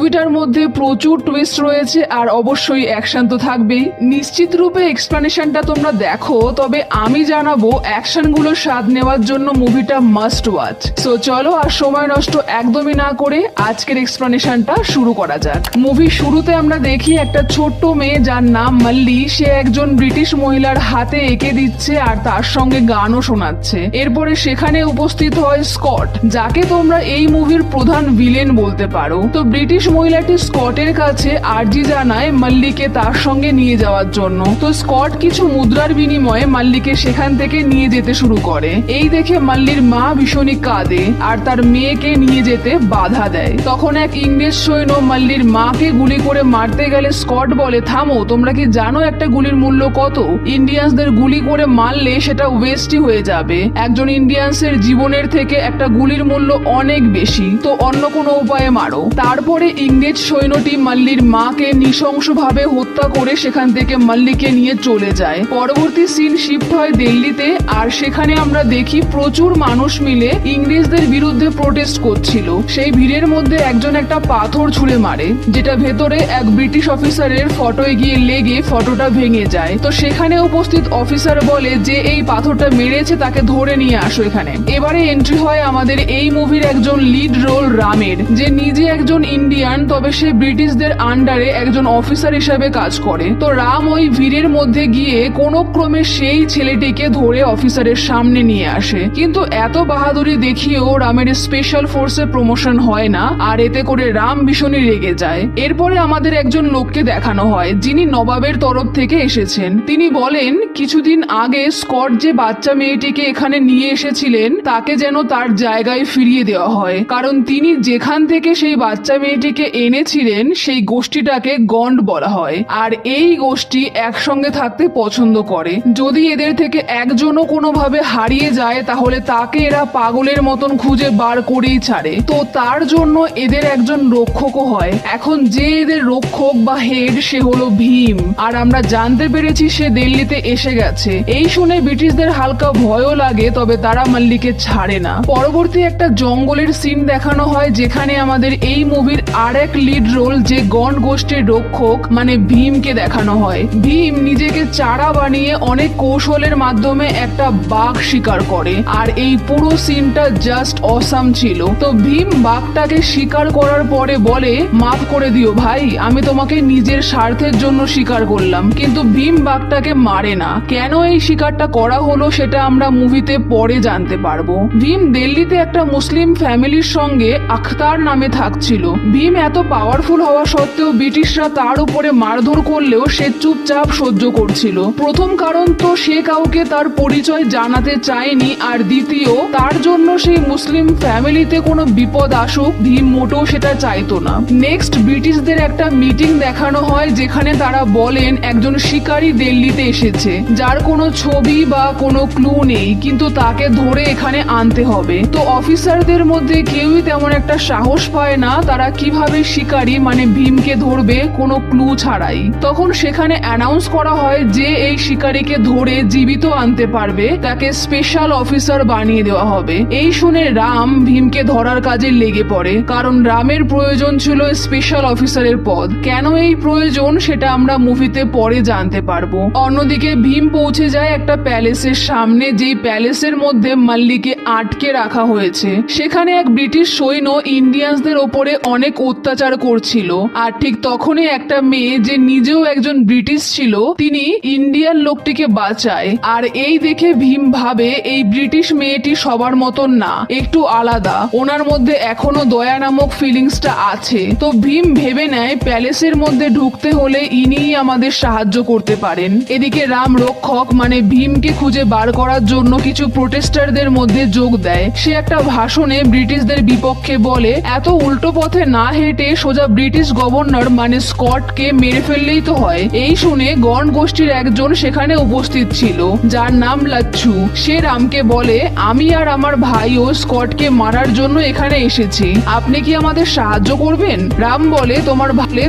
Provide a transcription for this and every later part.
মুভিটার মধ্যে প্রচুর টুইস্ট রয়েছে আর অবশ্যই অ্যাকশন তো থাকবেই। নিশ্চিত রূপে এক্সপ্লেনেশনটা তোমরা দেখো, তবে আমি জানাবো অ্যাকশনগুলো স্বাদ নেওয়ার জন্য মুভিটা মাস্ট ওয়াচ। সো চলো আর সময় নষ্ট একদমই না করে আজকের এক্সপ্লেনেশনটা শুরু করা যাক। মুভির শুরুতে আমরা দেখি একটা ছোট্ট মেয়ে যার নাম মাল্লি, সে একজন ব্রিটিশ মহিলার হাতে এঁকে দিচ্ছে আর তার সঙ্গে গানও শোনাচ্ছে। এরপরে সেখানে উপস্থিত হয় স্কট, যাকে তোমরা এই মুভির প্রধান ভিলেন বলতে পারো। তো ব্রিটিশ মহিলাটি স্কটের কাছে আর্জি জানায় মাল্লিকে তার সঙ্গে নিয়ে যাওয়ার জন্য। তো স্কট কিছু মুদ্রার বিনিময়ে মাল্লিকে সেখান থেকে নিয়ে যেতে শুরু করে। এই দেখে মাল্লির মা ভীষণই কাঁদে আর তার মেয়েকে নিয়ে যেতে বাধা দেয়। তখন এক ইংরেজ সৈন্য মাল্লির মাকে গুলি করে মারতে গেলে স্কট বলে, থামো, তোমরা কি জানো একটা গুলির মূল্য কত? ইন্ডিয়ানসদের গুলি করে মারলে সেটা ওয়েস্টই হয়ে যাবে। একজন ইন্ডিয়ানসের জীবনের থেকে একটা গুলির মূল্য অনেক বেশি, তো অন্য কোনো উপায়ে মারো। তারপরে ইংরেজ সৈন্যটি মাল্লির মাকে নৃশংসভাবে হত্যা করে সেখান থেকে মাল্লিকে নিয়ে চলে যায়। পরবর্তী সিন শিফট হয় দিল্লিতে, আর সেখানে আমরা দেখি প্রচুর মানুষ মিলে ইংরেজদের বিরুদ্ধে প্রোটেস্ট করছিল। সেই ভিড়ের মধ্যে একজন একটা পাথর ছুঁড়ে মারে, যেটা ভেতরে এক ব্রিটিশ অফিসারের ফটোয় গিয়ে লেগে ফটোটা ভেঙে যায়। তো সেখানে উপস্থিত অফিসার বলে যে এই পাথরটা মেরেছে তাকে ধরে নিয়ে আসো এখানে। এবারে এন্ট্রি হয় আমাদের এই মুভির একজন লিড রোল রামের, যে নিজে একজন ইন্ডিয়ান, তবে সে ব্রিটিশদের আন্ডারে একজন অফিসার হিসেবে কাজ করে। তো রাম ওই ভিড়ের মধ্যে গিয়ে কোনো ক্রমে সেই ছেলেটিকে ধরে অফিসারের সামনে নিয়ে আসে। কিন্তু এত বাহাদুরি দেখিয়েও রামের স্পেশাল ফোর্সে প্রমোশন হয় না, আর এতে করে রাম ভীষণই রেগে যায়। এরপরে আমাদের একজন লোককে দেখানো হয় যিনি নবাবের তরফ থেকে এসেছেন। তিনি বলেন কিছুদিন আগে স্কট যে বাচ্চা মেয়েটিকে এখানে নিয়ে এসেছিলেন তাকে যেন তার জায়গায় ফিরিয়ে দেওয়া হয়, কারণ তিনি যেখান থেকে সেই বাচ্চা মেয়েটিকে এনেছিলেন সেই গোষ্ঠীটাকে গন্ড বলা হয়, আর এই গোষ্ঠী একসঙ্গে থাকতে পছন্দ করে। যদি এদের থেকে একজনও কোনোভাবে হারিয়ে যায় তাহলে তাকে এরা পাগলের মতন খুঁজে বার করেই ছাড়ে। তো তার জন্য এদের একজন রক্ষকও হয়। এখন যে এদের রক্ষক বা হেড সে হলো ভীম, আর আমরা জানতে পেরেছি সে দিল্লিতে এসে গেছে। এই শুনে ব্রিটিশদের হালকা ভয়ও লাগে, তবে তারা মাল্লিকে ছাড়ে না। পরবর্তী একটা জঙ্গলের সিন দেখানো হয়, যেখানে আমাদের এই মুভির আর এক লিড রোল যে গন্ড গোষ্ঠীর রক্ষক মানে ভীমকে দেখানো হয়। ভীম নিজেকে চারা বানিয়ে অনেক কৌশলের মাধ্যমে একটা বাঘ শিকার করে, আর এই পুরো সিনটা জাস্ট অসাম ছিল। তো ভীম বাঘটাকে শিকার করার পরে বলে, মাফ করে দিও ভাই, আমি তোমাকে নিজের স্বার্থের জন্য শিকার করলাম। কিন্তু ভীম বাঘটাকে মারে না। কেন এই শিকারটা করা হলো সেটা আমরা মুভিতে পরে জানতে পারবো। ভীম দিল্লিতে একটা মুসলিম ফ্যামিলির সঙ্গে আখতার নামে থাকছিল। ভীম এত পাওয়ারফুল হওয়া সত্ত্বেও ব্রিটিশরা তার উপরে মারধর করলেও সে চুপচাপ সহ্য করছিল। প্রথম কারণ তো সে কাউকে তার পরিচয় জানাতে চায়নি, আর দ্বিতীয় তার জন্য সেই মুসলিম ফ্যামিলিতে কোনো বিপদ আসুক ভীম মোটেও সেটা চাইতো না। নেক্সট ব্রিটিশদের একটা মিটিং দেখানো হয়, যেখানে তারা বলেন একজন শিকারী দিল্লিতে এসেছে যার কোনো ছবি বা কোনো ক্লু নেই, কিন্তু তাকে ধরে এখানে আনতে হবে। তো অফিসারদের মধ্যে কেউই তেমন একটা সাহস পায় না তারা কিভাবে শিকারী মানে ভীমকে ধরবে কোনো ক্লু ছাড়াই। তখন সেখানে অ্যানাউন্স করা হয় যে এই শিকারীকে ধরে জীবিত আনতে পারবে তাকে স্পেশাল অফিসার বানিয়ে দেওয়া হবে। এই শুনে রাম ভীমকে ধরার কাজে লেগে পড়ে, কারণ রামের প্রয়োজন ছিল স্পেশাল অফিসারের পদ। কেন এই প্রয়োজন সেটা আমরা মুভিতে পরে জানতে পারবো। অন্যদিকে ভীম পৌঁছে যায় একটা প্যালেসের সামনে, যেই প্যালেসের মধ্যে মাল্লিকে আটকে রাখা হয়েছে। সেখানে এক ব্রিটিশ সৈন্য ইন্ডিয়ানসদের ওপরে অনেক অত্যাচার করছিল, আর ঠিক তখনই একটা মেয়ে যে নিজেও একজন ব্রিটিশ ছিল তিনি ইন্ডিয়ান লোকটিকে বাঁচায়। আর এই দেখে ভীম ভাবে এই ব্রিটিশ মেয়েটি সবার মতন না, একটু আলাদা, ওনার মধ্যে এখনো দয়া নামক ফিলিংসটা আছে। তো ভীম ভেবে নেয় প্যালেসের মধ্যে ঢুকতে হলে ইনিই আমাদের সাহায্য করতে পারেন। এদিকে রাম রক্ষক মানে ভীমকে খুঁজে বার করার জন্য কিছু প্রোটেস্টারদের মধ্যে যোগ দেয়। সে একটা ভাষণে ব্রিটিশদের বিপক্ষে বলে এত উল্টো পথে না হেঁটে সোজা ব্রিটিশ গভর্নর মানে স্কটকে মেরে ফেললেই তো হয়। এই শুনে গণ গোষ্ঠীর একজন সেখানে উপস্থিত ছিল যার নাম লাচ্ছু। সে রামকে বলে আমি আর আমার ভাইও স্কটকে মারার জন্য এখানে এসেছি, আপনি কি আমাদের সাহায্য করবেন? রাম বলে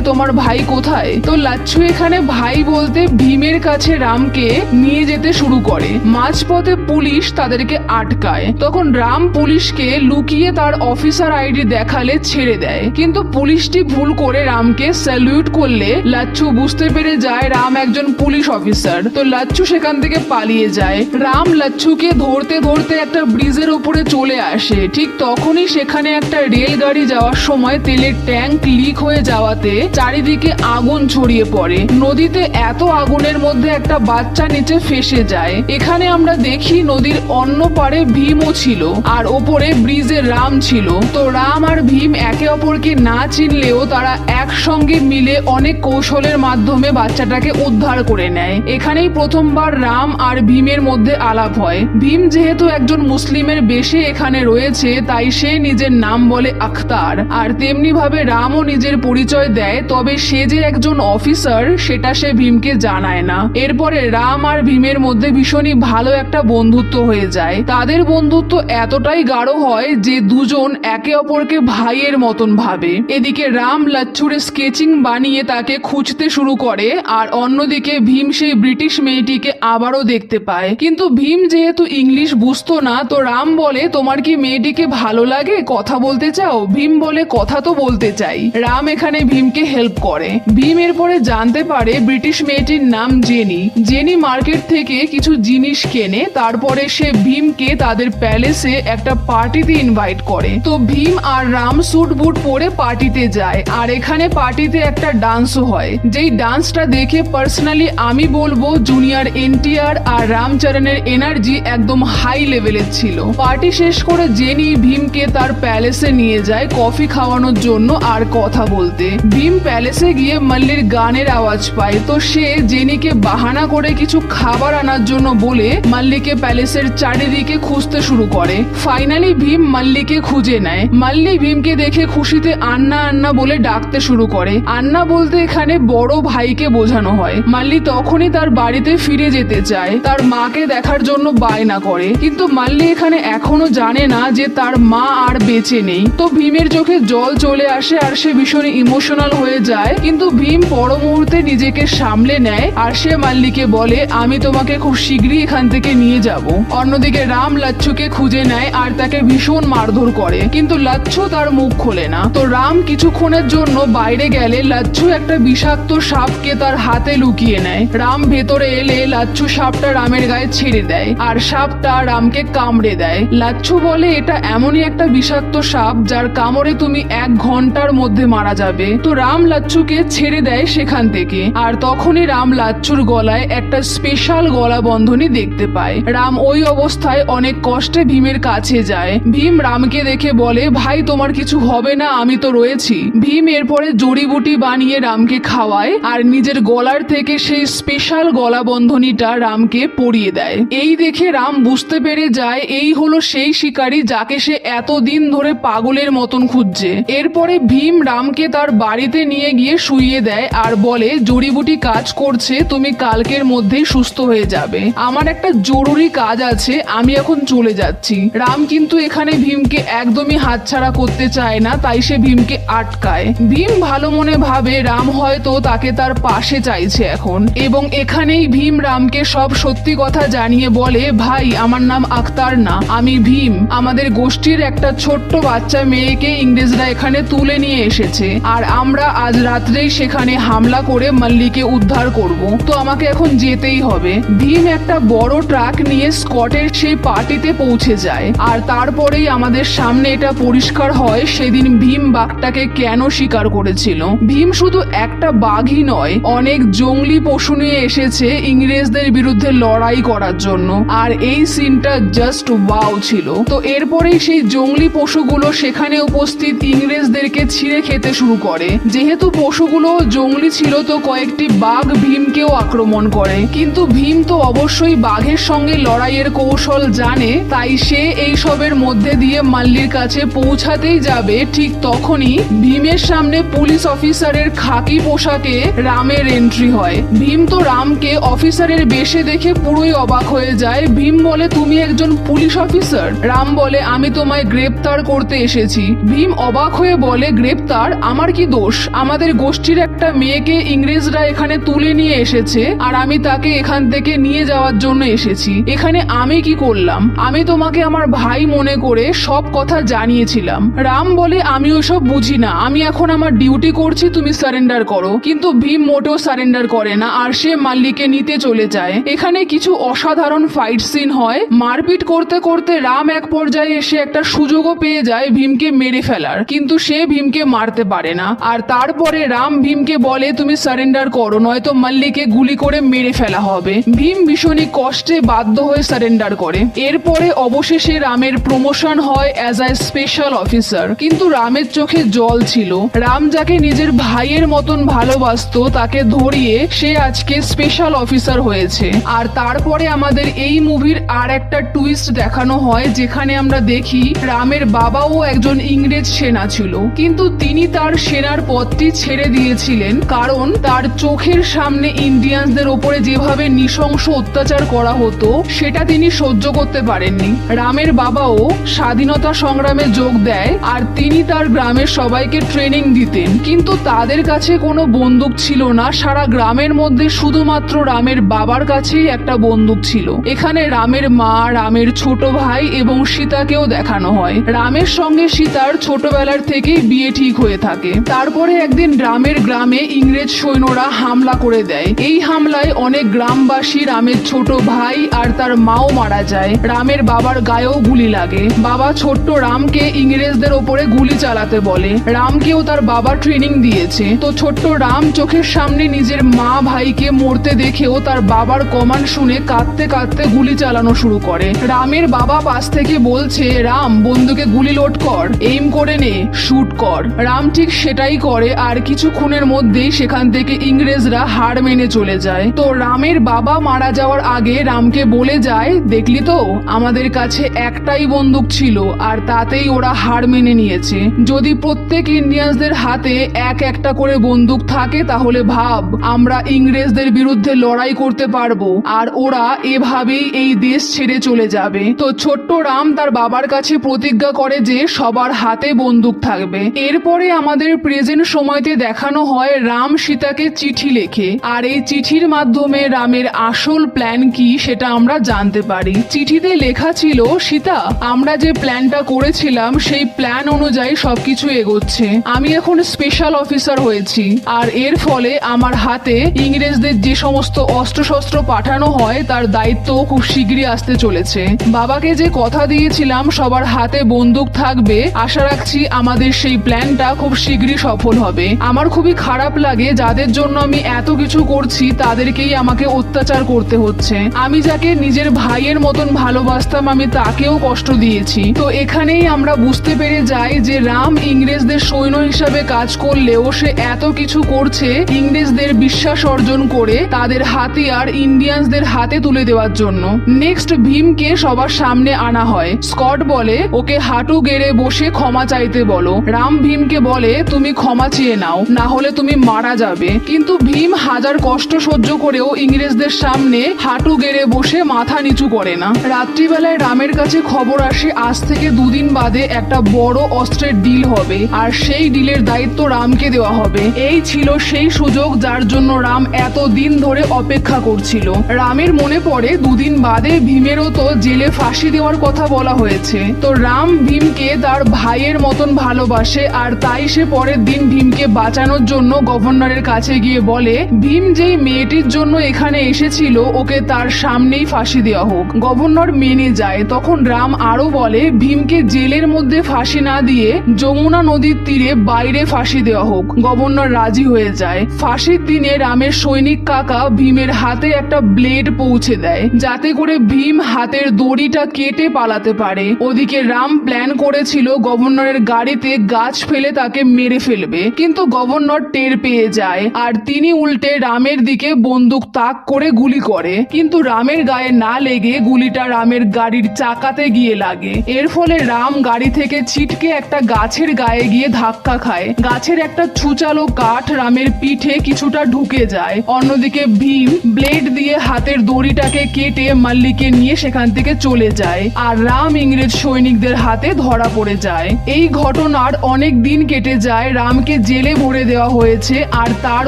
তোমার ভাই কোথায়? তো লাচ্ছু এখানে ভাই বলতে ভীমের কাছে রামকে নিয়ে যেতে শুরু করে। মাঝপথে পুলিশ তাদেরকে আটকায়। তখন রাম পুলিশকে লুকিয়ে তার অফিসার আইডি দেখালে ছেড়ে দেয়, কিন্তু পুলিশটি ভুল করে রামকে স্যালুট করলে লাচ্ছু বুঝতে পেরে যায় রাম একজন পুলিশ অফিসার। তো লাচ্ছু সেখান থেকে পালিয়ে যায়। রাম লাচ্ছুকে ধরতে ধরতে একটা ব্রিজের উপরে চলে আসে। ঠিক তখনই সেখানে একটা রেলগাড়ি যাওয়ার সময় তেলের ট্যাঙ্ক লিক হয়ে যাওয়াতে চারিদিকে আগুন ছড়িয়ে পড়ে। নদীতে এত আগুনের মধ্যে একটা বাচ্চা নিচে ফেসে যায়। এখানে আমরা দেখি নদীর অন্য পারে ভীমও ছিল আর ওপরে ব্রিজে রাম ছিল। তো রাম আর ভীম একে অপরকে না চিনলেও তারা একসঙ্গে মিলে অনেক কৌশলের মাধ্যমে বাচ্চাটাকে উদ্ধার করে নেয়। এখানেই প্রথমবার রাম আর ভীমের মধ্যে আলাপ হয়। ভীম যেহেতু একজন মুসলিমের বেশে এখানে রয়েছে তাই সে নিজের নাম বলে আখতার, আর তেমনি ভাবে রামও নিজের পরিচয় দেয়, তবে সে যে একজন অফিসার সেটা সে ভীমকে জানায় না। এরপরে রাম আর ভীমের মধ্যে ভীষণই ভালো একটা বন্ধুত্ব হয়ে যায়। তাদের বন্ধুত্ব এতটাই গাঢ় হয় যে দুজন একে অপরকে ভাইয়ের মতন ভাবে। এদিকে রাম লাচ্ছুর স্কেচিং বানিয়ে তাকে খুঁজতে শুরু করে, আর অন্যদিকে ভীম সেই ব্রিটিশ মেয়েটিকে আবারও দেখতে পায়। কিন্তু ভীম যেহেতু ইংলিশ বুঝতো না, তো রাম বলে তোমার কি মেয়েটিকে ভালো লাগে, কথা বলতে চাও? ভীম বলে কথা তো বলতে চাই। রাম এখানে ভীমকে হেল্প করে। ভীম এরপরে জানতে পারে ব্রিটিশ মেয়েটির নাম জেনি। জেনি মার্কেট থেকে কিছু জিনিস কেনে, তারপরে সে ভীমকে তাদের প্যালেসে একটা পার্টিতে ইনভাইট করে। তো ভীম আর রাম স্যুট বুট পরে পার্টিতে যায়, আর এখানে পার্টিতে একটা ডান্সও হয়। যেই ডান্সটা দেখে পার্সোনালি আমি বলবো জুনিয়র এনটিআর আর রামচরণের এনার্জি একদম হাই লেভেলের ছিল। পার্টি শেষ করে জেনি ভীমকে তার প্যালেসে নিয়ে যায় কফি খাওয়ানোর জন্য আর কথা বলতে। ভীম প্যালেসে গিয়ে মাল্লির গানের আওয়াজ পায়, তো সে জেনিকে বাহানা করে কিছু খাবার আনার জন্য বলে মাল্লিকে প্যালেসের চারিদিকে খুঁজতে শুরু করে। ফাইনালি ভীম মাল্লিকে খুঁজে নেয়। মাল্লি ভীমকে দেখে খুশিতে আন্না আন্না বলে ডাকতে শুরু করে। আন্না বলতে এখানে বড় ভাইকে বোঝানো হয়। মাল্লি তখনই তার বাড়িতে ফিরে যেতে চায়, তার মাকে দেখার জন্য বায়না করে, কিন্তু মাল্লি এখানে এখনো জানে না যে তার মা আর বেঁচে নেই। তো ভীমের চোখে জল চলে আসে আর সে ভীষণ ইমোশনাল হয়ে যায়, কিন্তু ভীম পর মুহূর্তে নিজেকে সামলে নেয় আর সে মাল্লিকে বলে আমি তোমাকে খুব শীঘ্রই এখান থেকে নিয়ে যাব। অন্যদিকে রাম লাচ্ছুকে খুঁজে নেয় আর তাকে ভীষণ মারধর করে, কিন্তু লাচ্ছু তার মুখ খোলে না। তো রাম কিছুক্ষণের জন্য বাইরে গেলে লাচ্ছু একটা বিষাক্ত সাপকে তার হাতে লুকিয়ে নেয়। রাম ভেতরে এলে লাচ্ছু সাপটা রামের গায়ে ছেড়ে দেয় আর সাপটা রামকে কামড়ে দেয়। লাচ্ছু বলে এটা এমনই একটা বিষাক্ত সাপ যার কামড়ে তুমি 1 ঘন্টার মধ্যে মারা যাবে। তো রাম লাচ্ছুকে ছেড়ে দেয় সেখান থেকে, আর তখনই রাম লাচ্ছুর গলায় একটা স্পেশাল গলা বন্ধনী দেখতে পায়। রাম ওই অবস্থায় অনেক কষ্টে ভীমের কাছে যায়। ভীম রামকে দেখে বলে ভাই তোমার কিছু হবে না, আমি তো রয়েছি। ভীম এরপরে জড়িবুটি বানিয়ে রামকে খাওয়ায় আর নিজের গলার থেকে সেই স্পেশাল গলা বন্ধনীটা রামকে পরিয়ে দেয়। এই দেখে রাম বুঝতে পেরে যায় এই হলো সেই শিকারী যাকে সে এতদিন ধরে পাগলের মতন খুঁজছে। এরপরে ভীম রামকে তার বাড়িতে নিয়ে গিয়ে শুইয়ে দেয় আর বলে জড়িবুটি কাজ করছে, তুমি কালকের মধ্যেই সুস্থ হয়ে যাবে। আমার একটা জরুরি কাজ আছে, আমি এখন চলে যাচ্ছি। রাম কিন্তু এখানে ভীমকে একদমই হাতছাড়া করতে চায় না, তাই সে ভীমকে আটকায়। ভীম ভালো মনে ভাবে রাম হয়তো তাকে তার পাশে চাইছে এখন, এবং এখানেই ভীম রামকে সব সত্যি কথা জানিয়ে বলে ভাই আমার নাম আখতার না, আমি ভীম। আমাদের গোষ্ঠীর একটা ছোট্ট বাচ্চা মেয়েকে ইংরেজরা এখানে তুলে নিয়ে এসেছে, আর আমরা আজ রাত্রেই সেখানে হামলা করে মাল্লিকে উদ্ধার করব। তো আমাকে এখন যেতেই হবে। ভীম একটা বড় ট্রাক নিয়ে স্কটের সেই পার্টিতে পৌঁছে যায়, আর তারপরেই আমাদের সামনে এটা পরিষ্কার হয় সেদিন ভীম বাঘটাকে কেন শিকার করেছিল। ভীম শুধু একটা বাঘই নয়, অনেক জঙ্গলি পশু নিয়ে এসেছে ইংরেজদের বিরুদ্ধে লড়াই করার জন্য, আর এই সিনটা জাস্ট ওয়াও ছিল। তো এরপরেই সেই জঙ্গলি পশুগুলো সেখানে উপস্থিত ইংরেজদেরকে ছিঁড়ে খেতে শুরু করে। যেহেতু পশুগুলো জঙ্গলি ছিল, তো কয়েকটি বাঘ ভীমকেও আক্রমণ করে, কিন্তু ভীম তো অবশ্যই বাঘের সঙ্গে লড়াইয়ের কৌশল জানে, তাই সে এই সবের মধ্যে দিয়ে মাল্লির কাছে পৌঁছাতেই যাবে, ঠিক তখনই ভীমের সামনে পুলিশ অফিসারের খাকি পোশাকে রামের এন্ট্রি হয়। ভীম তো রামকে অফিসারের বেশে দেখে পুরোই অবাক হয়ে যায়। ভীম বলে তুমি একজন পুলিশ অফিসার? রাম বলে আমি তোমায় গ্রেপ্তার করতে এসেছি। ভীম অবাক হয়ে বলে গ্রেপ্তার? আমার কি দোষ? আমাদের গোষ্ঠীর একটা মেয়েকে ইংরেজরা এখানে তুলে নিয়ে এসেছে, আর আমি তাকে এখান থেকে নিয়ে যাওয়ার জন্য এসেছি। এখানে আমি কি করলাম? আমি তোমাকে আমার ভাই মনে করে সব কথা জানিয়েছিলাম। রাম বলে আমি ওসব বুঝি না, আমি এখন আমার ডিউটি করছি, তুমি সারেন্ডার করো। কিন্তু ভীম মোটেও সারেন্ডার করে না আর সে মাল্লিকে নিতে চলে যায়। এখানে কিছু অসাধারণ ফাইট সিন হয়। মারপিট করতে করতে রাম এক পর্যায়ে এসে একটা সুযোগও পেয়ে যায় ভীমকে মেরে ফেলার, কিন্তু সে ভীমকে মারতে পারে না। আর তারপরে রাম ভীমকে বলে তুমি সারেন্ডার করো, নয়তো মাল্লিকে গুলি করে মেরে ফেলা হবে। ভীম ভীষণই কষ্টে বাধ্য হয়ে সারেন্ডার করে। এরপরে অবশেষে রামের প্রমোশন হয় অ্যাজ আ স্পেশাল অফিসার। কিন্তু রামের চোখে জল ছিল। রাম যাকে নিজের ভাইয়ের মতন ভালোবাসতো তাকে ধরিয়ে সে আজকে স্পেশাল অফিসার হয়েছে। আর তারপরে আমাদের এই মুভির আর একটা টুইস্ট দেখানো হয়, যেখানে আমরা দেখি রামের বাবাও একজন ইংরেজ সেনা ছিল, কিন্তু তিনি তার সেনার পদটি ছেড়ে দিয়েছিলেন কারণ তার চোখের সামনে ইন্ডিয়ানদের ওপরে যেভাবে নৃশংস অত্যাচার করা হতো সেটা তিনি সহ্য করতে পারেননি। রামের বাবাও স্বাধীনতা সংগ্রামে যোগ দেয় আর তিনি তার গ্রামের সবাইকে ট্রেনিং দিতেন, কিন্তু তাদের কাছে কোনো বন্দুক ছিল না। সারা গ্রামের মধ্যে শুধুমাত্র রামের বাবার কাছেই একটা বন্দুক ছিল। এখানে রামের মা, রামের ছোট ভাই এবং সীতাকেও দেখানো হয়। রামের সঙ্গে সীতার ছোটবেলার থেকেই বিয়ে ঠিক হয়ে থাকে। তারপরে একদিন রামের গ্রামে ইংরেজ সৈন্যরা হামলা করে দেয়। এই হামলায় অনেক গ্রামবাসী, রামের ছোট ভাই আর তার মাও মারা যায়। রামের বাবার গায়েও গুলি লাগে। বাবা ছোট্ট রামকে ইংরেজদের ওপরে গুলি চালাতে বলে। রামকেও তার বাবা ট্রেনিং দিয়েছে, তো ছোট্ট রাম চোখের সামনে নিজের মা ভাইকে মরতে দেখেও তার বাবার কমান্ড শুনে কাঁদতে কাঁদতে গুলি চালানো শুরু করে। রামের বাবা পাশ থেকে বলছে, রাম বন্দুকে গুলি লোড কর, এইম করে নে, শুট কর। রাম ঠিক সেটাই করে আর কিছুক্ষণের মধ্যেই সেখান থেকে ইংরেজরা হার মেনে চলে যায়। তো রামের বাবা মারা যাওয়ার আগে রামকে বলে যায়, দেখলি তো আমাদের কাছে একটাই বন্দুক ছিল আর তাতেই ওরা হার মেনে নিয়েছে। যদি প্রত্যেক ইন্ডিয়ানসদের হাতে এক একটা করে বন্দুক থাকে তাহলে ভাব আমরা ইংরেজদের বিরুদ্ধে লড়াই করতে পারবো আর ওরা এভাবেই এই দেশ ছেড়ে চলে যাবে। তো ছোট্ট রাম তার বাবার কাছে প্রতিজ্ঞা করে যে সবার হাতে বন্দুক থাকবে। এরপরে আমাদের প্রেজেন্ট সময়তে দেখানো হয় রাম সীতাকে চিঠি লেখে আর এই চিঠির মাধ্যমে রামের আসল প্ল্যান কি সেটা আমরা জানতে পারি। চিঠিতে লেখা ছিল, সীতা আমরা যে প্ল্যানটা করেছিলাম সেই প্ল্যান অনুযায়ী সবকিছু এগোচ্ছে। আমি এখন স্পেশাল অফিসার হয়েছি আর এর ফলে আমার হাতে ইংরেজদের যে সমস্ত অস্ত্রশস্ত্র পাঠানো হয় তার দায়িত্ব খুব শীঘ্রই আসতে চলেছে। বাবাকে যে কথা দিয়েছিলাম সবার হাতে বন্দুক থাকবে, আশা রাখছি আমাদের সেই প্ল্যানটা খুব শীঘ্রই সফল হবে। আমার খুবই খারাপ লাগে যাদের জন্য আমি এত কিছু করছি তাদেরকেই আমাকে অত্যাচার করতে হচ্ছে। আমি যাকে নিজের ভাইয়ের মতন ভালোবাসতাম আমি তাকেও কষ্ট দিয়েছি। তো এখানেই আমরা বুঝতে পেরে যাই যে রাম ইংরেজদের সৈন্য হিসাবে কাজ করলেও সে এত কিছু করছে ইংরেজদের বিশ্বাস অর্জন করে তাদের হাতিয়ার ইন্ডিয়ানসদের হাতে তুলে দেওয়ার জন্য। নেক্সট ভীমকে সবার সামনে আনা হয়। স্কট বলে ওকে হাঁটু গেড়ে বসে ক্ষমা চাইতে বলো। রাম ভীমকে বলে তুমি ক্ষমা চেয়ে নাও, না হলে তুমি মারা যাবে। কিন্তু ভীম হাজার কষ্ট সহ্য করেও ইংরেজদের সামনে হাঁটু গেড়ে বসে মাথা নিচু করে না। রাত্রিবেলায় রামের কাছে খবর আসে আজ থেকে দুদিন বাদে একটা বড় অস্ত্রের ডিল হবে আর সেই ডিলের দায়িত্ব রামকে দেওয়া হবে। এই ছিল সেই সুযোগ যার জন্য রাম এত দিন ধরে অপেক্ষা করছিল। রামের মনে পড়ে দুদিন বাদে ভীমেরও তো জেলে ফাঁসি দেওয়ার কথা বলা হয়েছে। তো রাম ভীমকে তার ভাইয়ের মতন ভালোবাসে আর তাই সে পরের দিন ভীমকে বাঁচানোর জন্য গভর্নরের কাছে গিয়ে বলে ভীম যেই মেয়েটির জন্য এখানে এসেছিল ওকে তার সামনেই ফাঁসি দেওয়া হোক। গভর্নর মেনে যায়। তখন রাম আরো বলে ভীমকে জেলের মধ্যে ফাঁসি না দিয়ে যমুনা নদীর তীরে বাইরে ফাঁসি দেওয়া হোক। গভর্নর রাজি হয়ে যায়। ফাঁসির দিনে রামের সৈনিক কাকা ভীমের হাতে একটা ব্লেড পৌঁছে দেয় যাতে করে ভীম হাতের দড়িটা কেটে পালাতে পারে। ওদিকে রাম প্ল্যান করেছিল গভর্নরের গাড়িতে গাছ ফেলে তাকে মেরে ফেলবে, কিন্তু গভর্নর টের পেয়ে যায় আর তিনি উল্টে রামের দিকে বন্দুক তাক করে গুলি করে, কিন্তু রামের গায়ে না লেগে গুলিটা রামের গাড়ির চাকাতে গিয়ে লাগে। এর ফলে রাম গাড়ি থেকে ছিটকে একটা গাছের গায়ে গিয়ে ধাক্কা খায়। গাছের একটা ছুচালো কাঠ রামের পিঠে কিছুটা ঢুকে যায়। অন্যদিকে ভীম ব্লেড দিয়ে হাতের দড়িটাকে কেটে মাল্লিকে নিয়ে সেখান থেকে চলে যায় আর রাম ইংরেজ সৈনিকদের হাতে ধরা পড়ে যায়। এই ঘটনার অনেক দিন কেটে যায়। রামকে জেলে ভরে দেওয়া হয়েছে আর তার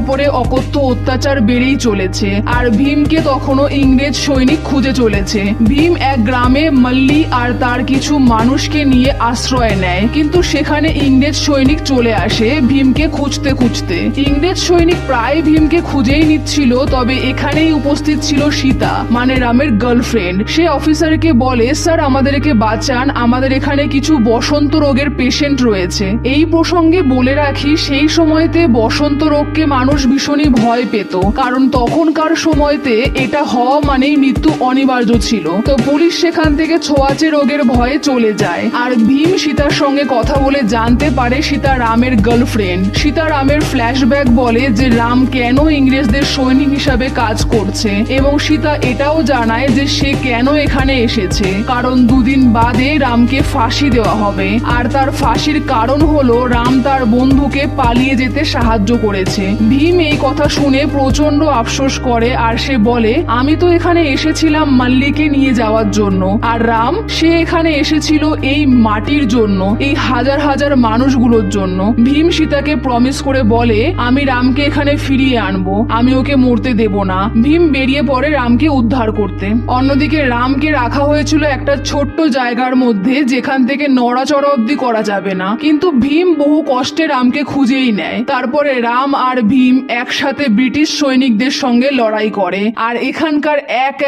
উপরে অকথ্য অত্যাচার বেড়েই চলেছে আর ভীমকে তখনও ইংরেজ সৈনিক খুঁজে চলেছে। ভীম এক গ্রামে মাল্লি আর তার কিছু মানুষকে নিয়ে আশ্রয় নেয়, কিন্তু সেখানে সেখানে ইংরেজ সৈনিক চলে আসে ভীমকে খুঁজতে খুঁজতে। ইংরেজ সৈনিক প্রায় ভীমকে খুঁজেই নিচ্ছিল, তবে এখানেই উপস্থিত ছিল সীতা, মানে রামের গার্লফ্রেন্ড। সে অফিসারকে বলে, স্যার আমাদেরকে বাঁচান, আমাদের এখানে কিছু বসন্ত রোগের পেশেন্ট রয়েছে। এই প্রসঙ্গে বলে রাখি, সেই সময়তে বসন্ত রোগকে মানুষ ভীষণই ভয় পেত, কারণ তখনকার সময়তে এটা হওয়া মানেই মৃত্যু অনিবার্য ছিল। তো পুলিশ সেখান থেকে ছোঁয়াচে রোগের ভয়ে চলে যায়। আর ভীম সীতার সঙ্গে কথা বলে জানতে পারে সীতা রামের গার্লফ্রেন্ড। সীতা রামের ফ্ল্যাশব্যাক বলে যে রাম কেন ইংরেজদের সৈনিক হিসাবে কাজ করছে, এবং সীতা এটাও জানায় যে সে কেন এখানে এসেছে, কারণ দুদিন বাদে রামকে ফাঁসি দেওয়া হবে। আর তার ফাঁসির কারণ হলো রাম তার বন্ধুকে পালিয়ে যেতে সাহায্য করেছে। ভীম এই কথা শুনে প্রচন্ড আফসোস করে, আর সে বলে, আমি তো এখানে এসেছিলাম মাল্লিকে নিয়ে যাওয়ার জন্য, আর রাম সে এখানে এসেছিল এই মাটির জন্য, এই হাজার হাজার মানুষগুলোর জন্য। ভীম সীতাকে প্রমিস করে বলে, আমি রামকে এখানে ফিরিয়ে আনবো, আমি ওকে মরতে দেব না। ভীম বেরিয়ে পড়ে রামকে উদ্ধার করতে। অন্যদিকে রামকে রাখা হয়েছিল একটা ছোট্ট জায়গার মধ্যে, যেখান থেকে নড়াচড়া অব্দি করা যাবে না, কিন্তু ভীম বহু কষ্টে রামকে খুঁজেই নেয়। তারপরে রাম আর ভীম একসাথে ব্রিটিশ সৈনিকদের সঙ্গে লড়াই করে, আর এখানকার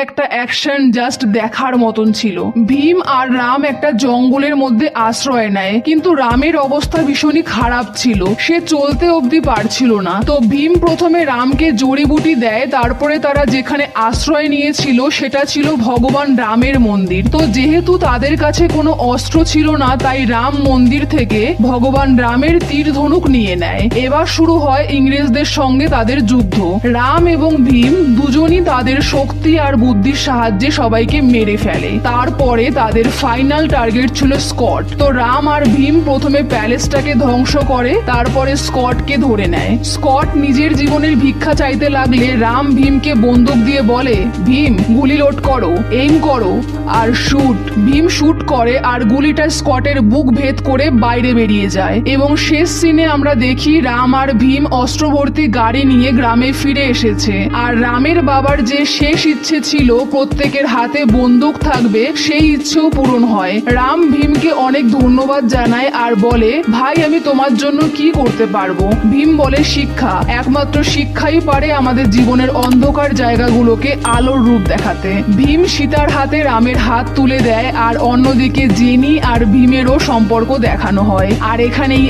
একটা অ্যাকশন জাস্ট দেখার মতন ছিল। ভীম আর রাম একটা জঙ্গলের মধ্যে আশ্রয় নেয়, কিন্তু রামের অবস্থা ভীষণই খারাপ ছিল, সে চলতে অব্দি পারছিল না। তো ভীম প্রথমে রামকে জড়িবুটি দেয়, তারপরে তারা যেখানে আশ্রয় নিয়েছিল সেটা ছিল ভগবান রামের মন্দির। তো যেহেতু তাদের কাছে কোনো অস্ত্র ছিল না, তাই রাম মন্দির থেকে ভগবান রামের তীর ধনুক নিয়ে নেয়। এবার শুরু হয় ইংরেজদের সঙ্গে তাদের যুদ্ধ। রাম এবং ভীম দুজনই তাদের শক্তি আর বুদ্ধির সাহায্যে সবাইকে মেরে ফেলে। তারপরে তাদের ফাইনাল টার্গেট ছিল স্কট। তো রাম আর ভীম প্রথমে প্যালেসটাকে ধ্বংস করে, তারপরে স্কটকে ধরে নেয়। স্কট নিজের জীবনের ভিক্ষা চাইতে লাগলে রাম ভীমকে বন্দুক দিয়ে বলে, ভীম গুলি লোড করো, এইম করো আর শুট। ভীম শুট করে আর গুলিটা স্কটের বুক ভেদ করে বাইরে বেরিয়ে যায়। এবং শেষ সিনে আমরা দেখি রাম আর ভীম অস্ত্রভর্তি গাড়ি নিয়ে গ্রামে ফিরে এসেছে। আর রামের বাবার যে শেষ ইচ্ছে ছিল প্রত্যেকের হাতে বন্দুক থাকবে, সেই ইচ্ছেও পূরণ হয়। রাম ভীমকে অনেক ধন্যবাদ জানায় আর বলে, ভাই আমি তোমার জন্য কি করতে পারবো? ভীম বলে, শিক্ষা, একমাত্র শিক্ষাই পারে আমাদের জীবনের অন্ধকার জায়গাগুলোকে আলোর রূপ দেখাতে। ভীম সীতার হাতে রামের হাত তুলে দেয়, আর অন্যদিকে জেনি আর ভীমেরও সম্পর্ক দেখানো হয়। আর এখানেই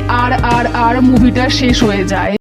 আর মুভিটা শেষ হয়ে যায়।